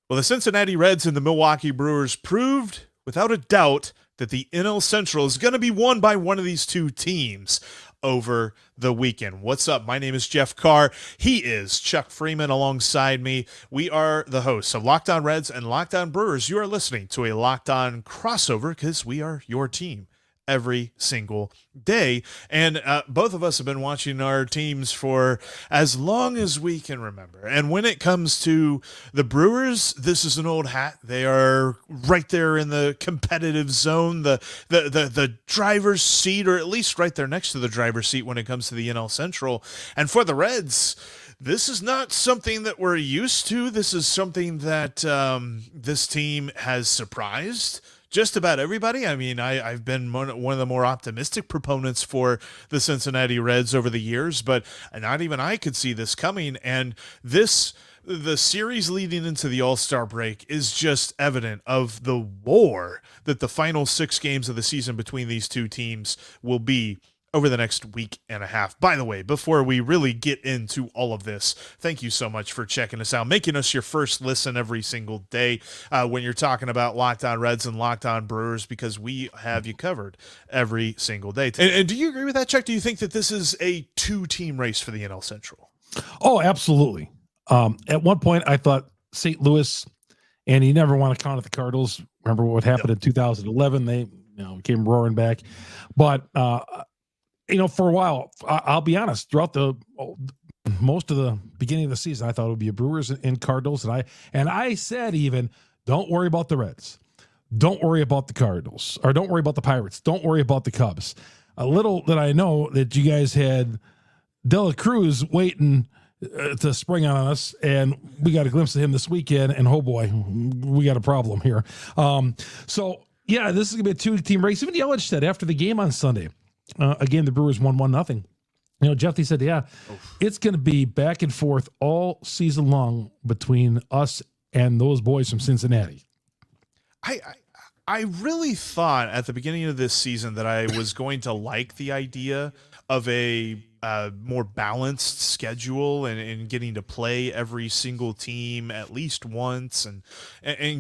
Well, the Cincinnati Reds and the Milwaukee Brewers proved without a doubt that the NL Central is going to be won by one of these two teams over the weekend. What's up? My name is Jeff Carr. He is Chuck Freeman alongside me. We are the hosts of Locked On Reds and Locked On Brewers. You are listening to a Locked On crossover because we are your team every single day. And both of us have been watching our teams for as long as we can remember. And when it comes to the Brewers, this is an old hat. They are right there in the competitive zone, the driver's seat, or at least right there next to the driver's seat when it comes to the NL Central. And for the Reds, this is not something that we're used to. This is something that this team has surprised just about everybody. I mean, I've been one of the more optimistic proponents for the Cincinnati Reds over the years, but not even I could see this coming. And the series leading into the All-Star break is just evident of the war that the final 6 games of the season between these two teams will be over the next week and a half. By the way, before we really get into all of this, thank you so much for checking us out, making us your first listen every single day when you're talking about Locked On Reds and Locked On Brewers, because we have you covered every single day. And do you agree with that, Chuck? Do you think that this is a 2-team race for the NL Central? Oh, absolutely. At one point, I thought St. Louis, and you never want to count out the Cardinals. Remember what happened in 2011? They came roaring back. But for a while, I'll be honest, throughout most of the beginning of the season, I thought it would be a Brewers and Cardinals. And I said even, don't worry about the Reds. Don't worry about the Cardinals. Or don't worry about the Pirates. Don't worry about the Cubs. A little did I know that you guys had De La Cruz waiting to spring on us, and we got a glimpse of him this weekend, and oh boy, we got a problem here. So, yeah, this is going to be a 2-team race. Even Yelich said after the game on Sunday, again, the Brewers won 1-0. Jeff, he said, it's going to be back and forth all season long between us and those boys from Cincinnati. I really thought at the beginning of this season that I was going to like the idea of a more balanced schedule and getting to play every single team at least once and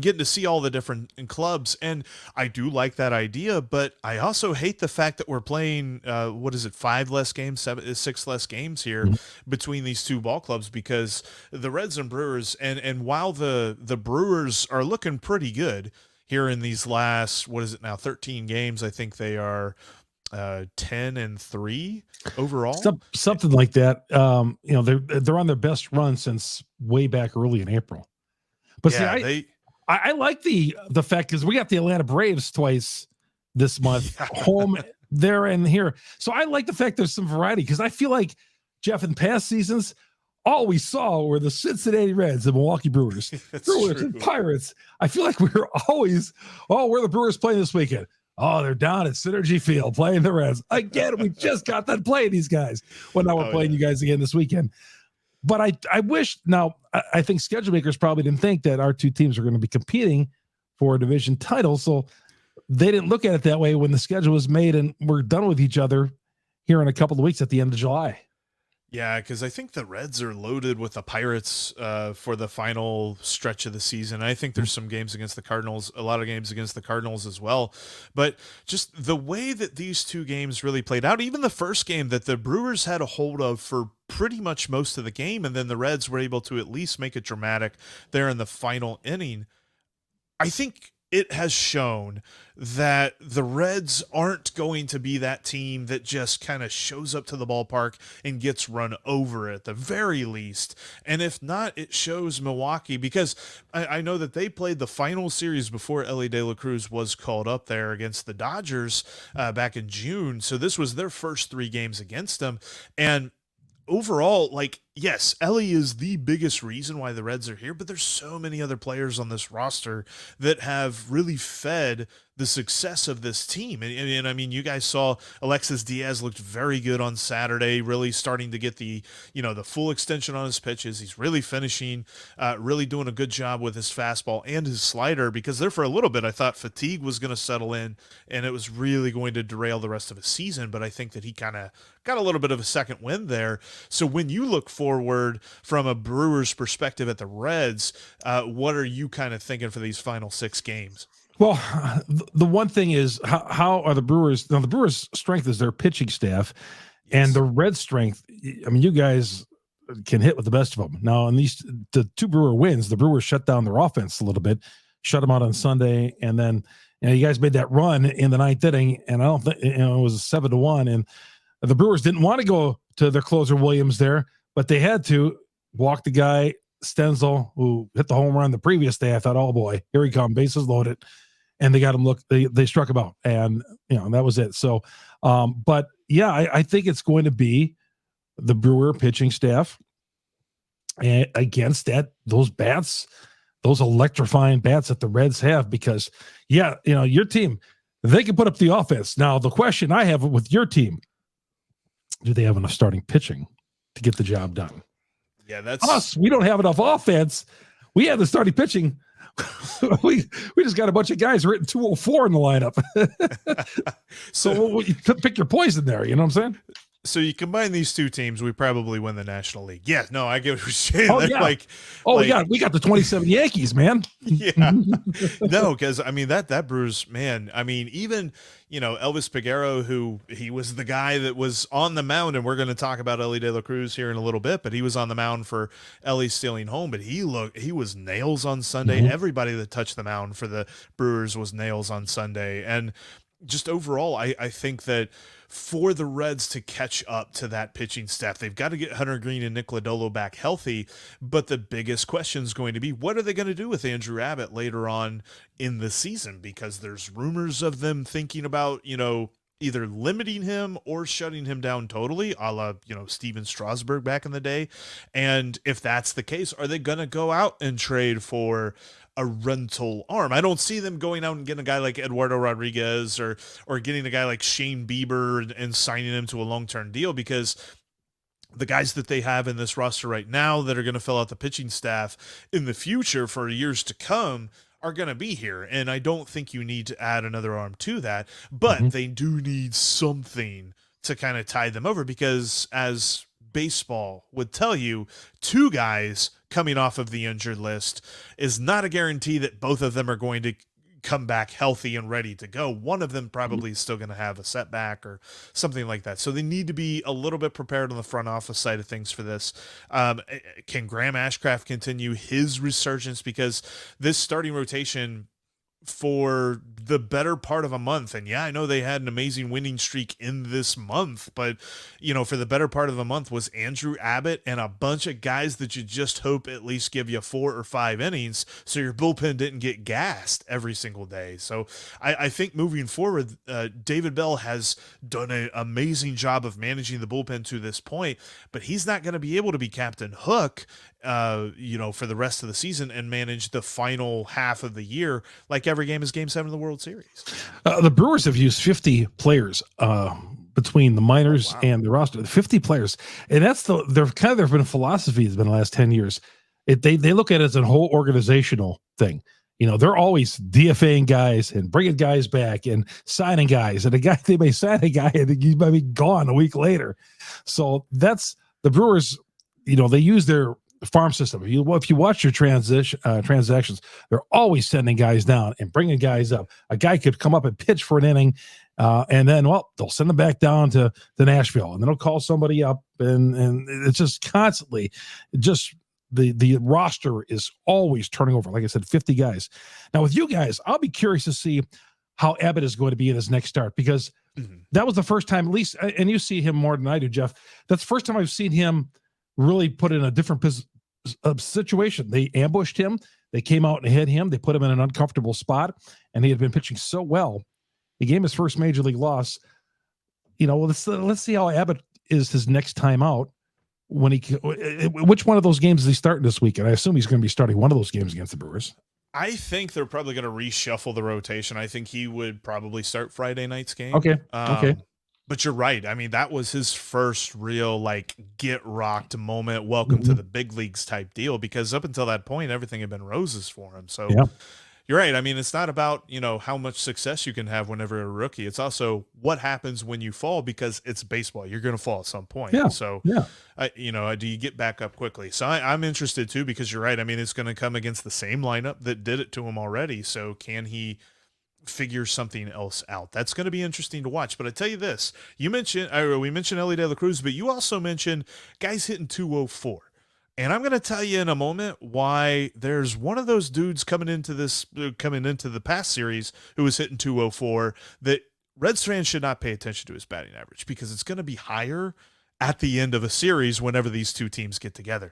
getting to see all the different clubs. And I do like that idea, but I also hate the fact that we're playing, 5 less games, 6 less games here between these two ball clubs, because the Reds and Brewers, and while the Brewers are looking pretty good here in these last, 13 games, I think they are 10-3 overall, something like that. They're on their best run since way back early in April. But I like the fact, because we got the Atlanta Braves twice this month, home there and here. So I like the fact there's some variety, because I feel like, Jeff, in past seasons, all we saw were the Cincinnati Reds and Milwaukee Brewers, Brewers and Pirates. I feel like we were always, where the Brewers playing this weekend? Oh, they're down at Synergy Field playing the Reds. Again, we just got done playing these guys. Well, now we're playing you guys again this weekend. But I wish, now, I think schedule makers probably didn't think that our two teams were going to be competing for a division title. So they didn't look at it that way when the schedule was made and we're done with each other here in a couple of weeks at the end of July. Yeah, because I think the Reds are loaded with the Pirates for the final stretch of the season. I think there's some games against the Cardinals, a lot of games against the Cardinals as well. But just the way that these two games really played out, even the first game that the Brewers had a hold of for pretty much most of the game, and then the Reds were able to at least make it dramatic there in the final inning, I think it has shown that the Reds aren't going to be that team that just kind of shows up to the ballpark and gets run over at the very least. And if not, it shows Milwaukee, because I know that they played the final series before Elly De La Cruz was called up there against the Dodgers back in June. So this was their first 3 games against them. And overall, yes, Elly is the biggest reason why the Reds are here, but there's so many other players on this roster that have really fed the success of this team. And I mean, you guys saw Alexis Diaz looked very good on Saturday, really starting to get the full extension on his pitches. He's really finishing, really doing a good job with his fastball and his slider, because there for a little bit, I thought fatigue was going to settle in and it was really going to derail the rest of his season. But I think that he kind of got a little bit of a second wind there. So when you look forward forward from a Brewers perspective at the Reds, what are you kind of thinking for these final 6 games? Well, the one thing is how are the Brewers? Now, the Brewers' strength is their pitching staff, and the Reds' strength. I mean, you guys can hit with the best of them. Now, in the 2 Brewer wins, the Brewers shut down their offense a little bit, shut them out on Sunday, and then you guys made that run in the 9th inning, and I don't think it was 7-1, and the Brewers didn't want to go to their closer Williams there, but they had to walk the guy Stenzel who hit the home run the previous day. I thought, oh boy, here he comes, bases loaded. And they got him they struck him out, and that was it. So but yeah, I think it's going to be the Brewer pitching staff against those bats, those electrifying bats that the Reds have, because your team, they can put up the offense. Now the question I have with your team, do they have enough starting pitching to get the job done? Yeah, that's us. We don't have enough offense. We have the starting pitching. we just got a bunch of guys written 204 in the lineup. So pick your poison there. You know what I'm saying? So you combine these 2 teams, we probably win the National League. Yeah, no, I get what you're saying. Oh, yeah. We got the 27 Yankees, man. Yeah. No, because I mean that Brewers, man, I mean, even Elvis Peguero, who he was the guy that was on the mound, and we're going to talk about Elly De La Cruz here in a little bit, but he was on the mound for Elly stealing home, but he was nails on Sunday. Mm-hmm. Everybody that touched the mound for the Brewers was nails on Sunday. And just overall, I think that for the Reds to catch up to that pitching staff, they've got to get Hunter Green and Nick Lodolo back healthy. But the biggest question is going to be, what are they going to do with Andrew Abbott later on in the season? Because there's rumors of them thinking about, either limiting him or shutting him down totally, a la, Steven Strasburg back in the day. And if that's the case, are they going to go out and trade for a rental arm? I don't see them going out and getting a guy like Eduardo Rodriguez or getting a guy like Shane Bieber and signing him to a long-term deal, because the guys that they have in this roster right now that are going to fill out the pitching staff in the future for years to come are going to be here. And I don't think you need to add another arm to that, but they do need something to kind of tide them over, because as baseball would tell you, 2 guys coming off of the injured list is not a guarantee that both of them are going to come back healthy and ready to go. One of them probably is still going to have a setback or something like that. So they need to be a little bit prepared on the front office side of things for this. Can Graham Ashcraft continue his resurgence? Because this starting rotation for the better part of a month, and I know they had an amazing winning streak in this month, but for the better part of a month was Andrew Abbott and a bunch of guys that you just hope at least give you 4 or 5 innings so your bullpen didn't get gassed every single day. So I think moving forward, David Bell has done an amazing job of managing the bullpen to this point, but he's not going to be able to be Captain Hook for the rest of the season and manage the final half of the year like every game is Game 7 of the World Series. The Brewers have used 50 players between the minors and the roster. 50 players, and that's their philosophy has been the last 10 years. They look at it as a whole organizational thing. They're always DFAing guys and bringing guys back and signing guys, and they may sign a guy and he might be gone a week later. So that's the Brewers. They use their farm system. If you watch your transactions, they're always sending guys down and bringing guys up. A guy could come up and pitch for an inning, and then they'll send them back down to Nashville, and then they'll call somebody up, and it's just constantly the roster is always turning over. Like I said, 50 guys. Now with you guys, I'll be curious to see how Abbott is going to be in his next start, because that was the first time, at least, and you see him more than I do, Jeff. That's the first time I've seen him really put in a different situation. They ambushed him. They came out and hit him. They put him in an uncomfortable spot, and he had been pitching so well. He gave his first major league loss. Let's see how Abbott is his next time out. Which one of those games is he starting this weekend? I assume he's going to be starting one of those games against the Brewers. I think they're probably going to reshuffle the rotation. I think he would probably start Friday night's game. Okay. But you're right. I mean, that was his first real get rocked moment. Welcome to the big leagues type deal, because up until that point, everything had been roses for him. So You're right. I mean, it's not about, how much success you can have whenever you're a rookie. It's also what happens when you fall, because it's baseball. You're going to fall at some point. Yeah. So, Yeah. do you get back up quickly? So I'm interested too, because you're right. I mean, it's going to come against the same lineup that did it to him already. So can he figure something else out? That's going to be interesting to watch. But I tell you this, we mentioned Elly De La Cruz, but you also mentioned guys hitting 204. And I'm going to tell you in a moment why there's one of those dudes coming into the past series who was hitting 204 that Reds fans should not pay attention to his batting average, because it's going to be higher at the end of a series whenever these two teams get together.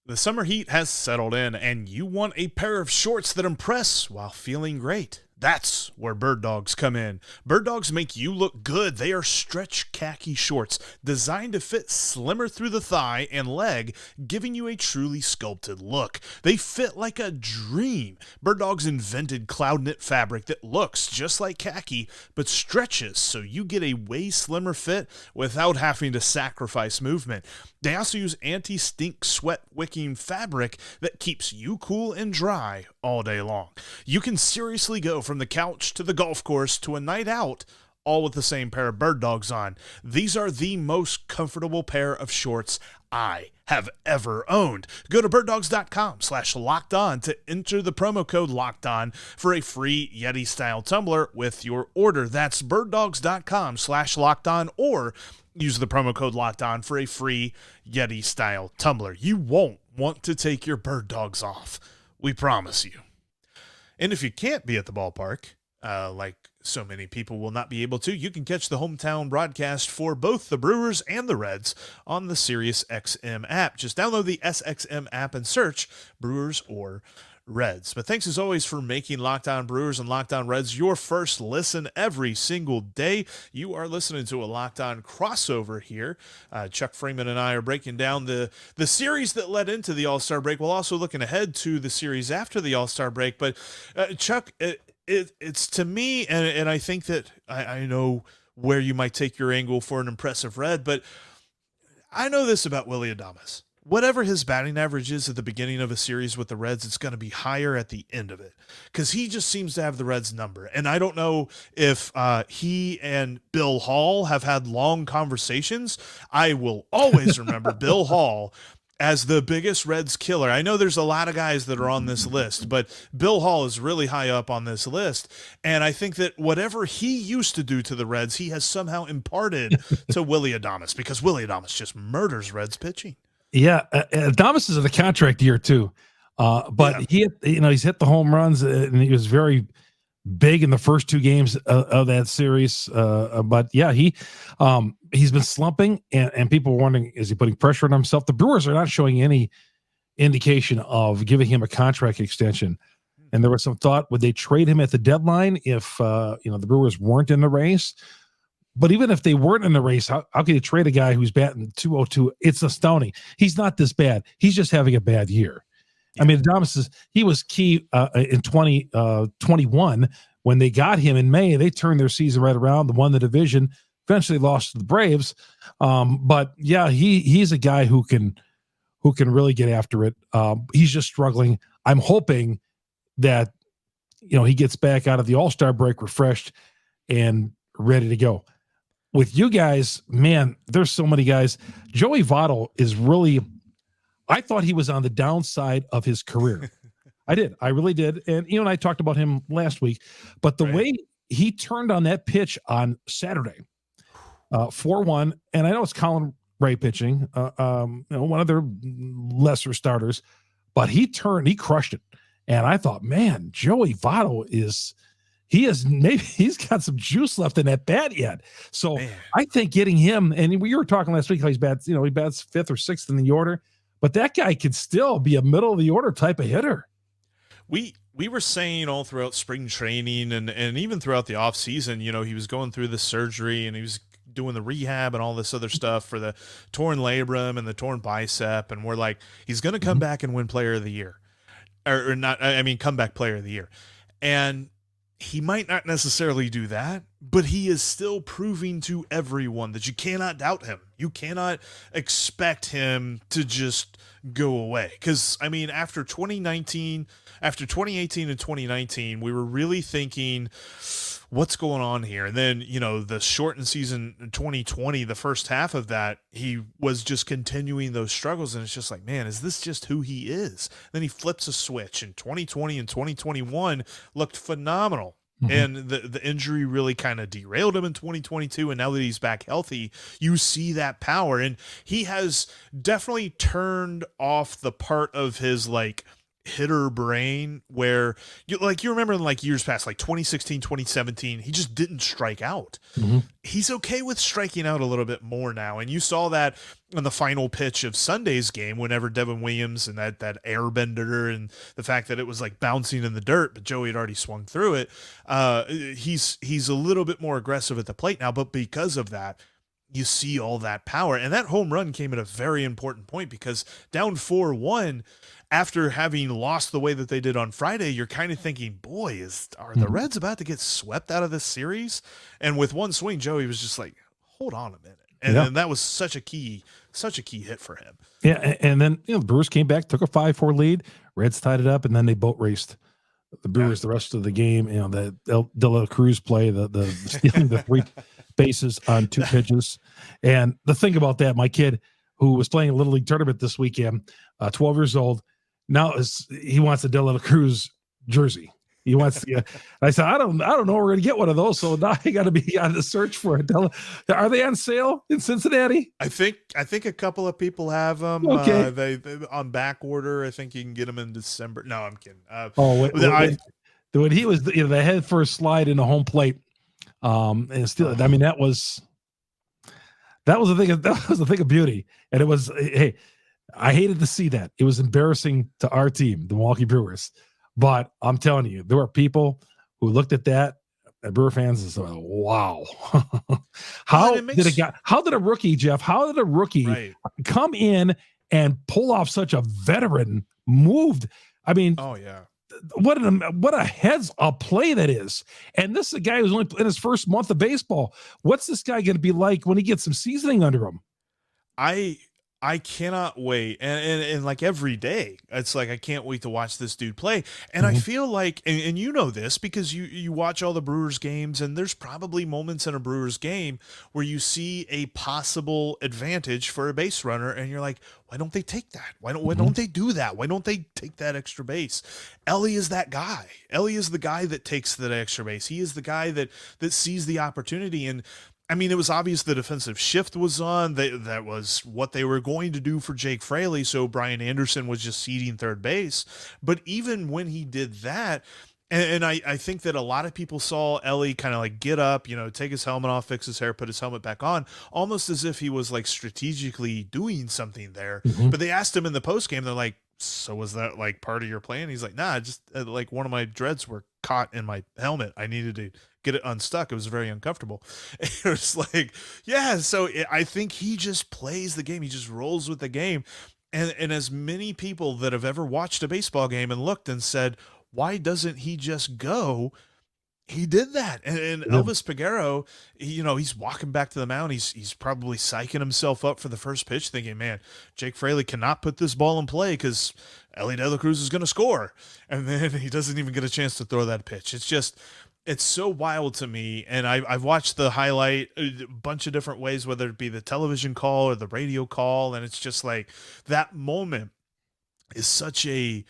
The summer heat has settled in, and you want a pair of shorts that impress while feeling great. That's where Birddogs come in. Birddogs make you look good. They are stretch khaki shorts designed to fit slimmer through the thigh and leg, giving you a truly sculpted look. They fit like a dream. Birddogs invented cloud knit fabric that looks just like khaki, but stretches so you get a way slimmer fit without having to sacrifice movement. They also use anti-stink sweat wicking fabric that keeps you cool and dry all day long. You can seriously go from the couch to the golf course to a night out, all with the same pair of Birddogs on. These are the most comfortable pair of shorts I have ever owned. Go to birddogs.com/lockedon to enter the promo code LOCKEDON for a free Yeti-style tumbler with your order. That's birddogs.com/lockedon, or use the promo code LOCKEDON for a free Yeti-style tumbler. You won't want to take your Birddogs off. We promise you. And if you can't be at the ballpark, like so many people will not be able to, you can catch the hometown broadcast for both the Brewers and the Reds on the SiriusXM app. Just download the SXM app and search Brewers or Reds. But thanks as always for making Locked On Brewers and Locked On Reds your first listen every single day. You are listening to a Locked On crossover here. Chuck Freeman and I are breaking down the series that led into the All-Star break, while also looking ahead to the series after the All-Star break. But Chuck, it's to me, and I think that I know where you might take your angle for an impressive Red, but I know this about Willy Adames. Whatever his batting average is at the beginning of a series with the Reds, it's going to be higher at the end of it, because he just seems to have the Reds number. And I don't know if he and Bill Hall have had long conversations. I will always remember Bill Hall as the biggest Reds killer. I know there's a lot of guys that are on this list, but Bill Hall is really high up on this list. And I think that whatever he used to do to the Reds, he has somehow imparted to Willy Adames, because Willy Adames just murders Reds pitching. Yeah, Adames is in the contract year too, but he's hit the home runs, and he was very big in the first two games of that series. But yeah, he's been slumping, and people were wondering, is he putting pressure on himself? The Brewers are not showing any indication of giving him a contract extension, and there was some thought, would they trade him at the deadline if the Brewers weren't in the race? But even if they weren't in the race, how can you trade a guy who's batting 202? It's astounding. He's not this bad. He's just having a bad year. Yeah. I mean, Adames he was key in 2021 when they got him in May. They turned their season right around, won the division, eventually lost to the Braves. But yeah, he's a guy who can really get after it. He's just struggling. I'm hoping that he gets back out of the All-Star break refreshed and ready to go. With you guys, man, there's so many guys. Joey Votto is really, I thought he was on the downside of his career. I did. I really did. And and I talked about him last week, but the way he turned on that pitch on Saturday, 4-1, and I know it's Colin Ray pitching, one of their lesser starters, but he crushed it. And I thought, man, Joey Votto he's got some juice left in that bat yet. So I think getting him, and we were talking last week how he bats 5th or 6th in the order, but that guy could still be a middle of the order type of hitter. We were saying all throughout spring training and even throughout the off season, he was going through the surgery and he was doing the rehab and all this other stuff for the torn labrum and the torn bicep. And we're like, he's going to come back and win player of the year or not. I mean, comeback player of the year. And he might not necessarily do that, but he is still proving to everyone that you cannot doubt him. You cannot expect him to just go away. Because, I mean, after 2018 and 2019, we were really thinking, what's going on here? And then, the shortened season in 2020, the first half of that, he was just continuing those struggles. And it's just like, man, is this just who he is? Then he flips a switch in 2020 and 2021, looked phenomenal. And the injury really kind of derailed him in 2022. And now that he's back healthy, you see that power. And he has definitely turned off the part of his hitter brain where you remember in years past, 2016, 2017, he just didn't strike out. He's okay with striking out a little bit more now. And you saw that in the final pitch of Sunday's game, whenever Devin Williams and that airbender and the fact that it was bouncing in the dirt, but Joey had already swung through it. He's a little bit more aggressive at the plate now, but because of that, you see all that power. And that home run came at a very important point because down 4-1, after having lost the way that they did on Friday, you're kind of thinking, boy, are the Reds about to get swept out of this series? And with one swing, Joey was just like, hold on a minute. And then that was such a key hit for him. Yeah. And then, the Brewers came back, took a 5-4 lead, Reds tied it up, and then they boat raced the Brewers the rest of the game. The De La Cruz play, the stealing the 3 bases on 2 pitches. And the thing about that, my kid who was playing a Little League tournament this weekend, 12 years old, now he wants a De La Cruz jersey. He wants to. I said, I don't know. We're going to get one of those. So now I got to be on the search for it. Are they on sale in Cincinnati? I think a couple of people have them. Okay. They on back order. I think you can get them in December. No, I'm kidding. When he was the head first slide in the home plate, and still, I mean, that was a thing of beauty, and it was. Hey, I hated to see that. It was embarrassing to our team, the Milwaukee Brewers. But I'm telling you, there were people who looked at that, Brewer fans, and said, "Wow, how did a rookie, Jeff? How did a rookie come in and pull off such a veteran move? I mean, oh yeah, what a heads up play that is. And this is a guy who's only in his first month of baseball. What's this guy going to be like when he gets some seasoning under him? I cannot wait. And every day, it's I can't wait to watch this dude play. And I feel like, and you know this because you watch all the Brewers games, and there's probably moments in a Brewers game where you see a possible advantage for a base runner, and you're like, why don't they take that? Why don't they do that? Why don't they take that extra base? Elly is that guy. Elly is the guy that takes that extra base. He is the guy that sees the opportunity. And I mean, it was obvious the defensive shift was on. That was what they were going to do for Jake Fraley, so Brian Anderson was just ceding third base. But even when he did that, and I think that a lot of people saw Elly kind of get up, take his helmet off, fix his hair, put his helmet back on, almost as if he was strategically doing something there. But they asked him in the postgame, they're like, so was that part of your plan? He's like, nah, just one of my dreads were caught in my helmet. I needed to get it unstuck. It was very uncomfortable. It was yeah. So I think he just plays the game. He just rolls with the game. And as many people that have ever watched a baseball game and looked and said, why doesn't he just go? He did that. And Elvis Peguero, he's walking back to the mound. He's probably psyching himself up for the first pitch, thinking, man, Jake Fraley cannot put this ball in play because Elly De La Cruz is going to score. And then he doesn't even get a chance to throw that pitch. It's so wild to me. And I've watched the highlight a bunch of different ways, whether it be the television call or the radio call. And it's just that moment is such a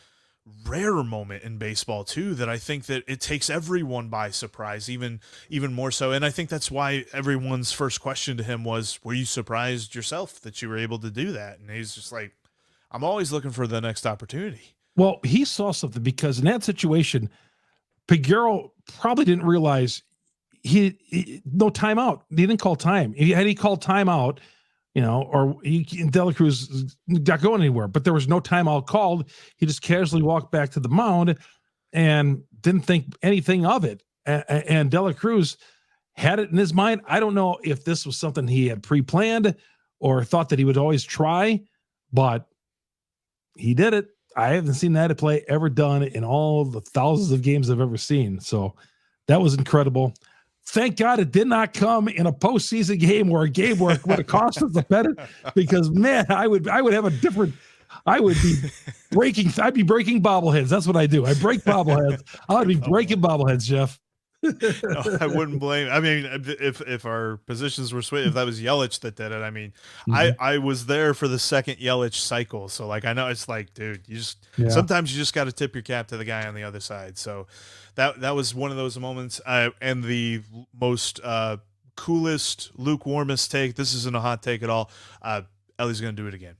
rare moment in baseball too, that I think that it takes everyone by surprise, even more so. And I think that's why everyone's first question to him was, were you surprised yourself that you were able to do that? And he's just like, I'm always looking for the next opportunity. Well, he saw something because in that situation, Peguero probably didn't realize he no timeout. He didn't call time. Had he called timeout, or De La Cruz not going anywhere, but there was no timeout called. He just casually walked back to the mound and didn't think anything of it. And De La Cruz had it in his mind. I don't know if this was something he had pre-planned or thought that he would always try, but he did it. I haven't seen that play ever done in all the thousands of games I've ever seen. So that was incredible. Thank God it did not come in a postseason game where a game where it would have cost us the better, because man, I would have a different. I'd be breaking bobbleheads. That's what I do. I break bobbleheads. I'd be breaking bobbleheads, Jeff. No, I wouldn't blame. I mean, if our positions were switched, if that was Yelich that did it, I mean, I was there for the second Yelich cycle, so like I know it's like, dude, you just sometimes you just got to tip your cap to the guy on the other side. So that was one of those moments. And the most coolest, lukewarmest take. This isn't a hot take at all. Ellie's gonna do it again.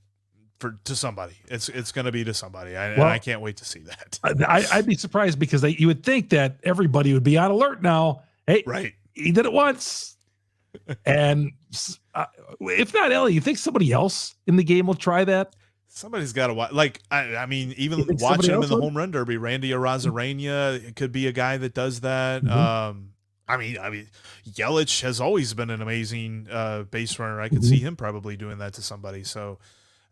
To somebody, it's going to be to somebody, and I can't wait to see that. I'd be surprised, because you would think that everybody would be on alert now. Hey, right? He did it once, and if not Ellie, you think somebody else in the game will try that? Somebody's got to watch. Like I mean, even watching him in the home run derby, Randy Arozarena, it could be a guy that does that. I mean, Yelich has always been an amazing base runner. I could see him probably doing that to somebody. So.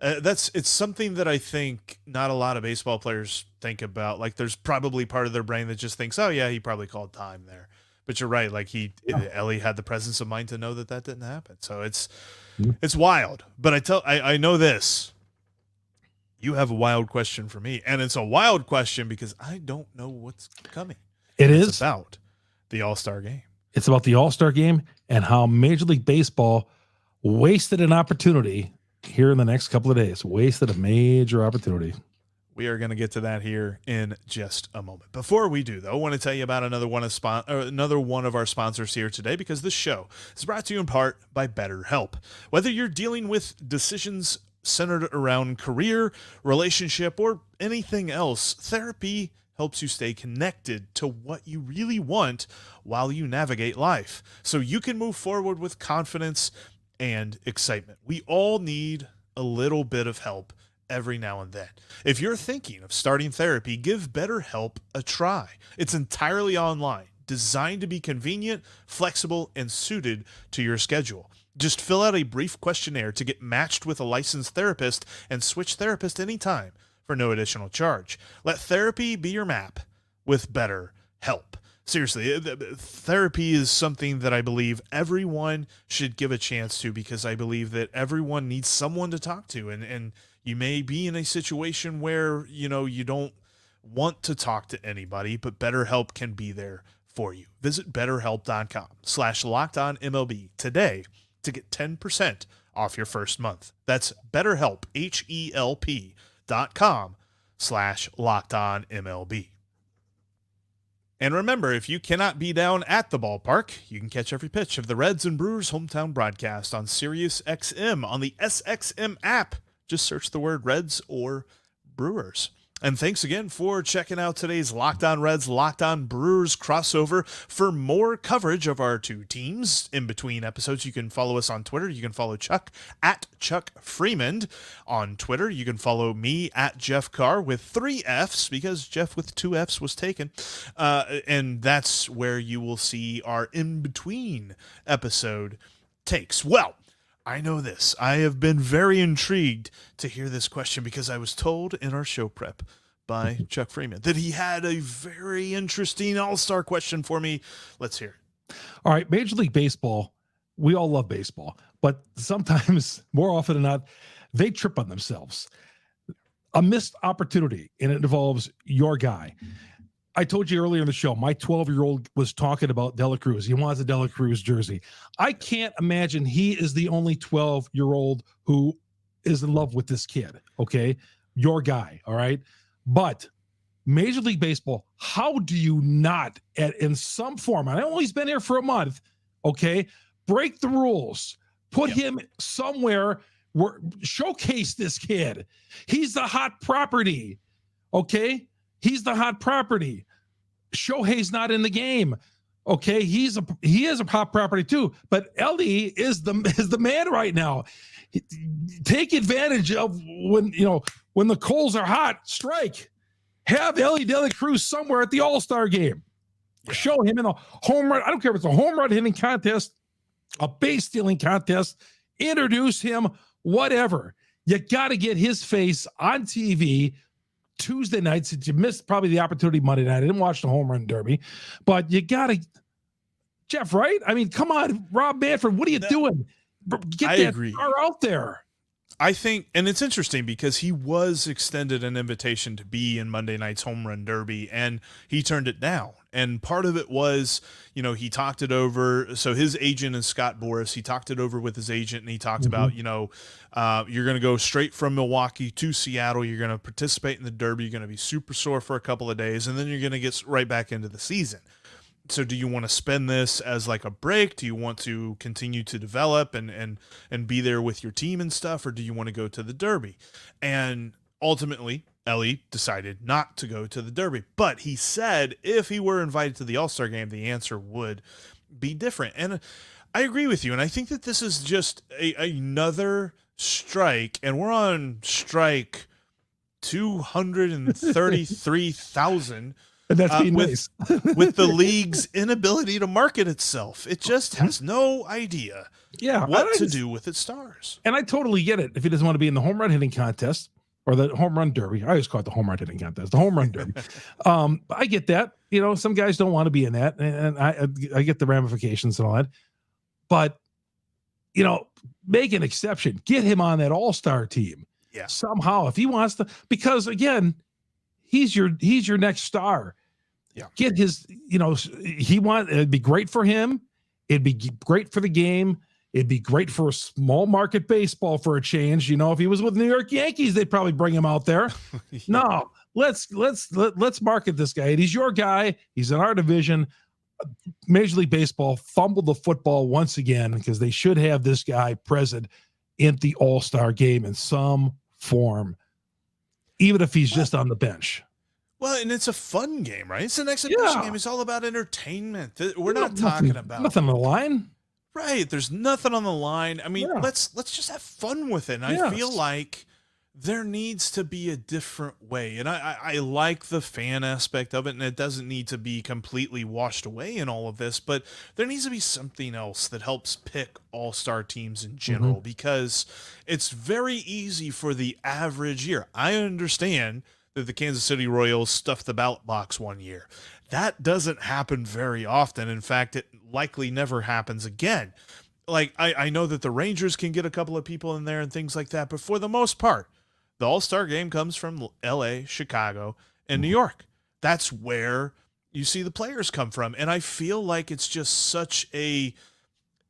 It's something that I think not a lot of baseball players think about. Like, there's probably part of their brain that just thinks, oh yeah, he probably called time there. But you're right. Like Ellie had the presence of mind to know that didn't happen. So it's wild. But I know this. You have a wild question for me, and it's a wild question because I don't know what's coming. It's about the All-Star game. It's about the All-Star game and how Major League Baseball wasted an opportunity here in the next couple of days. Wasted a major opportunity. We are going to get to that here in just a moment. Before we do, though, I want to tell you about another one of our sponsors here today, because this show is brought to you in part by BetterHelp. Whether you're dealing with decisions centered around career, relationship, or anything else, therapy helps you stay connected to what you really want while you navigate life, so you can move forward with confidence and excitement. We all need a little bit of help every now and then. If you're thinking of starting therapy, give BetterHelp a try. It's entirely online, designed to be convenient, flexible, and suited to your schedule. Just fill out a brief questionnaire to get matched with a licensed therapist and switch therapist anytime for no additional charge. Let therapy be your map with BetterHelp. Seriously, therapy is something that I believe everyone should give a chance to, because I believe that everyone needs someone to talk to. And you may be in a situation where, you don't want to talk to anybody, but BetterHelp can be there for you. Visit BetterHelp.com/LockedOnMLB today to get 10% off your first month. That's BetterHelp, HELP.com/LockedOnMLB. And remember, if you cannot be down at the ballpark, you can catch every pitch of the Reds and Brewers hometown broadcast on Sirius XM on the SXM app. Just search the word Reds or Brewers. And thanks again for checking out today's Locked On Reds, Locked On Brewers crossover. For more coverage of our two teams in between episodes, you can follow us on Twitter. You can follow Chuck at Chuck Freeman on Twitter. You can follow me at Jeff Carr with 3 Fs, because Jeff with 2 Fs was taken. And that's where you will see our in-between episode takes. Well, I know this. I have been very intrigued to hear this question, because I was told in our show prep by Chuck Freeman that he had a very interesting all-star question for me. Let's hear it. All right. Major League Baseball. We all love baseball, but sometimes, more often than not, they trip on themselves. A missed opportunity, and it involves your guy. I told you earlier in the show, my 12-year-old was talking about De La Cruz. He wants a De La Cruz jersey. I can't imagine he is the only 12-year-old who is in love with this kid, okay? Your guy, all right? But Major League Baseball, how do you not, in some form, I know he's been here for a month, okay, break the rules, put him somewhere, where showcase this kid. He's the hot property, okay? He's the hot property. Shohei's not in the game. Okay, he is a hot property too. But Elly is the man right now. Take advantage of when the coals are hot. Strike. Have Elly De La Cruz somewhere at the All-Star game. Show him in a home run. I don't care if it's a home run hitting contest, a base stealing contest. Introduce him. Whatever. You got to get his face on TV Tuesday night, since you missed probably the opportunity Monday night. I didn't watch the home run derby, but you got to Jeff, right? I mean, come on, Rob Manfred, what are you doing? Get I that agree. star out there. I think, and it's interesting because he was extended an invitation to be in Monday night's home run derby and he turned it down. And part of it was, he talked it over. So his agent is Scott Boras. He talked it over with his agent and he talked about, you're going to go straight from Milwaukee to Seattle. You're going to participate in the derby. You're going to be super sore for a couple of days and then you're going to get right back into the season. So do you want to spend this as like a break? Do you want to continue to develop and be there with your team and stuff? Or do you want to go to the derby? And ultimately, Elly decided not to go to the derby. But he said if he were invited to the All-Star game, the answer would be different. And I agree with you. And I think that this is just another strike. And we're on strike 233,000. And that's being nice. with the league's inability to market itself. It just has no idea what to do with its stars. And I totally get it. If he doesn't want to be in the home run hitting contest or the home run derby, I always call it the home run hitting contest, the home run derby. I get that. Some guys don't want to be in that. And I get the ramifications and all that. But, make an exception. Get him on that all-star team. Yeah. Somehow, if he wants to, because again, he's your next star. Yeah. Get his, it'd be great for him. It'd be great for the game. It'd be great for a small market baseball for a change. If he was with New York Yankees, they'd probably bring him out there. Yeah. No, let's market this guy. And he's your guy. He's in our division. Major League Baseball fumbled the football once again because they should have this guy present in the All-Star game in some form, even if he's just on the bench. Well, and it's a fun game, right? It's an exhibition game. It's all about entertainment. We're not talking about nothing on the line. Right. There's nothing on the line. I mean, let's just have fun with it. And I feel like there needs to be a different way. And I like the fan aspect of it, and it doesn't need to be completely washed away in all of this, but there needs to be something else that helps pick all-star teams in general, because it's very easy for the average year. I understand that the Kansas City Royals stuffed the ballot box one year. That doesn't happen very often. In fact, it likely never happens again. Like, I know that the Rangers can get a couple of people in there and things like that, but for the most part, the All-Star game comes from LA, Chicago, and New York. That's where you see the players come from. And I feel like it's just such a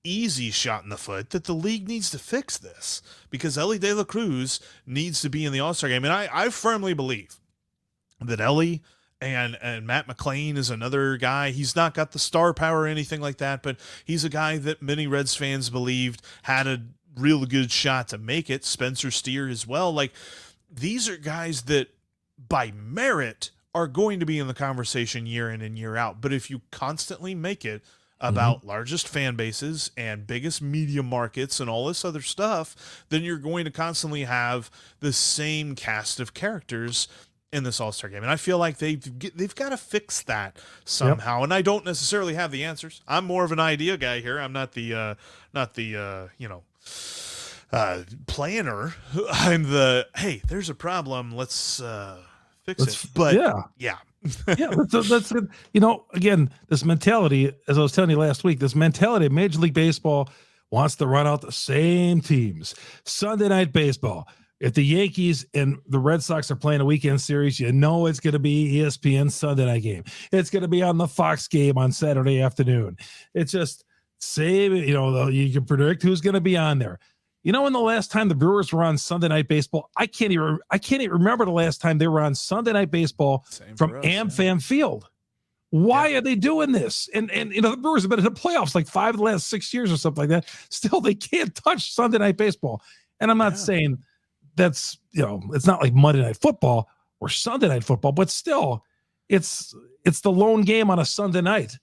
easy shot in the foot that the league needs to fix this, because Elly De La Cruz needs to be in the All-Star game. And I firmly believe that Elly and Matt McClain is another guy. He's not got the star power or anything like that, but he's a guy that many Reds fans believed had a real good shot to make it. Spencer Steer as well. Like, these are guys that by merit are going to be in the conversation year in and year out. But if you constantly make it about largest fan bases and biggest media markets and all this other stuff, then you're going to constantly have the same cast of characters in this All-Star game. And I feel like they've got to fix that somehow. Yep. And I don't necessarily have the answers. I'm more of an idea guy here. I'm not the planner. I'm the, hey, there's a problem. Let's fix it. But yeah. That's again, this mentality, as I was telling you last week, this mentality of Major League Baseball wants to run out the same teams. Sunday Night Baseball. If the Yankees and the Red Sox are playing a weekend series, it's going to be ESPN Sunday night game. It's going to be on the Fox game on Saturday afternoon. It's just same, you can predict who's going to be on there. When the last time the Brewers were on Sunday Night Baseball, I can't even remember the last time they were on Sunday Night Baseball from AmFam Field. Why are they doing this? And the Brewers have been in the playoffs like 5 of the last 6 years or something like that. Still, they can't touch Sunday Night Baseball. And I'm not saying that's, it's not like Monday Night Football or Sunday Night Football, but still, it's the lone game on a Sunday night.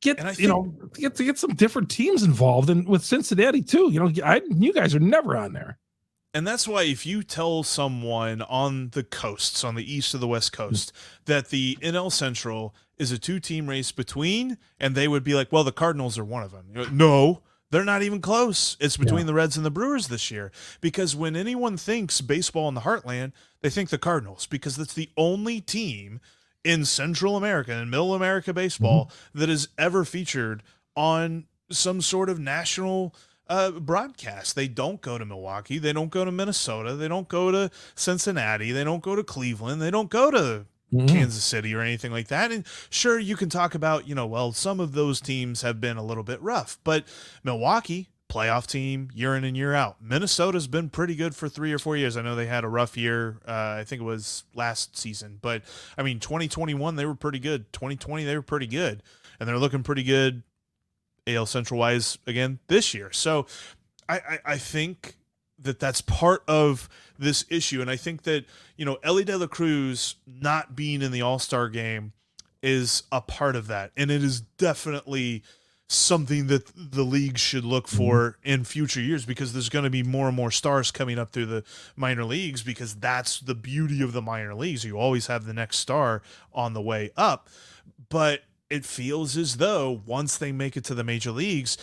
Get some different teams involved, and with Cincinnati too. You guys are never on there. And that's why if you tell someone on the coasts, on the east or the west coast, that the NL Central is a 2-team race between, and they would be like, well, the Cardinals are one of them. No, they're not even close. It's between the Reds and the Brewers this year. Because when anyone thinks baseball in the heartland, they think the Cardinals, because that's the only team in Central America and Middle America baseball that is ever featured on some sort of national broadcast. They don't go to Milwaukee. They don't go to Minnesota. They don't go to Cincinnati. They don't go to Cleveland. They don't go to Kansas City or anything like that. And sure, you can talk about, well, some of those teams have been a little bit rough, but Milwaukee, playoff team year in and year out. Minnesota's been pretty good for 3 or 4 years. I know they had a rough year. I think it was last season, but I mean, 2021, they were pretty good. 2020, they were pretty good, and they're looking pretty good AL Central wise again this year. So I think that that's part of this issue. And I think that, Elly De La Cruz not being in the All-Star game is a part of that. And it is definitely something that the league should look for in future years, because there's going to be more and more stars coming up through the minor leagues, because that's the beauty of the minor leagues. You always have the next star on the way up. But it feels as though once they make it to the major leagues,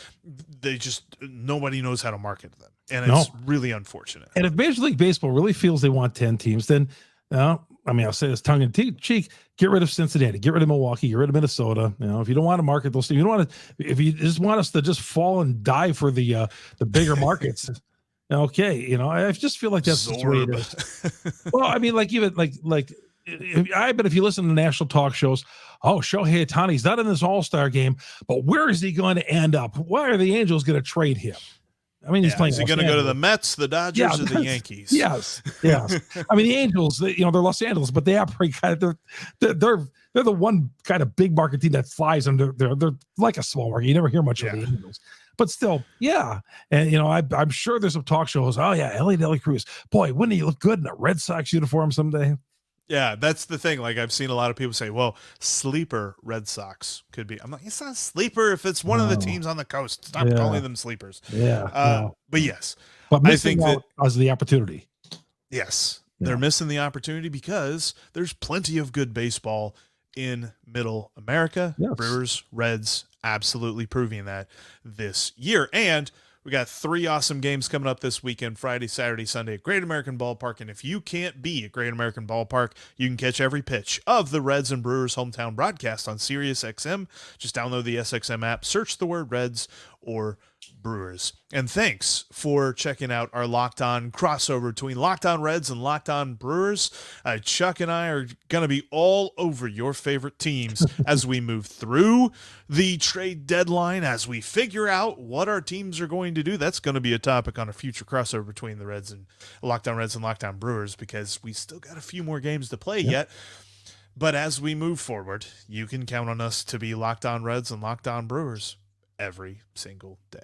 nobody knows how to market them. And it's really unfortunate. And if Major League Baseball really feels they want 10 teams, then, I'll say this tongue in cheek, get rid of Cincinnati, get rid of Milwaukee, get rid of Minnesota. If you don't want to market those teams, if you just want us to just fall and die for the bigger markets, okay. I just feel like that's the way it is. Well, I mean, I bet if you listen to national talk shows, Shohei Ohtani's not in this All-Star game, but where is he going to end up? Why are the Angels going to trade him? I mean, he's playing. Is he going to go to the Mets, the Dodgers, or the Yankees? Yes. I mean, the Angels, they're Los Angeles, but they operate they're the one kind of big market team that flies under. They're like a small market. You never hear much of the Angels, but still, yeah. And I'm sure there's some talk shows. Oh yeah, Elly De La Cruz. Boy, wouldn't he look good in a Red Sox uniform someday? Yeah, that's the thing. Like, I've seen a lot of people say, well, sleeper Red Sox could be. I'm like, it's not a sleeper if it's one of the teams on the coast. Stop calling them sleepers. Yeah. But yes. But I think that was the opportunity. Yes. They're missing the opportunity because there's plenty of good baseball in Middle America. Yes. Brewers, Reds, absolutely proving that this year. And we got 3 awesome games coming up this weekend, Friday, Saturday, Sunday at Great American Ballpark. And if you can't be at Great American Ballpark, you can catch every pitch of the Reds and Brewers hometown broadcast on Sirius XM. Just download the SXM app, search the word Reds or Brewers. And thanks for checking out our Locked On crossover between Locked On Reds and Locked On Brewers. Chuck and I are going to be all over your favorite teams as we move through the trade deadline, as we figure out what our teams are going to do. That's going to be a topic on a future crossover between the Reds and Locked On Reds and Locked On Brewers, because we still got a few more games to play yet. But as we move forward, you can count on us to be Locked On Reds and Locked On Brewers every single day.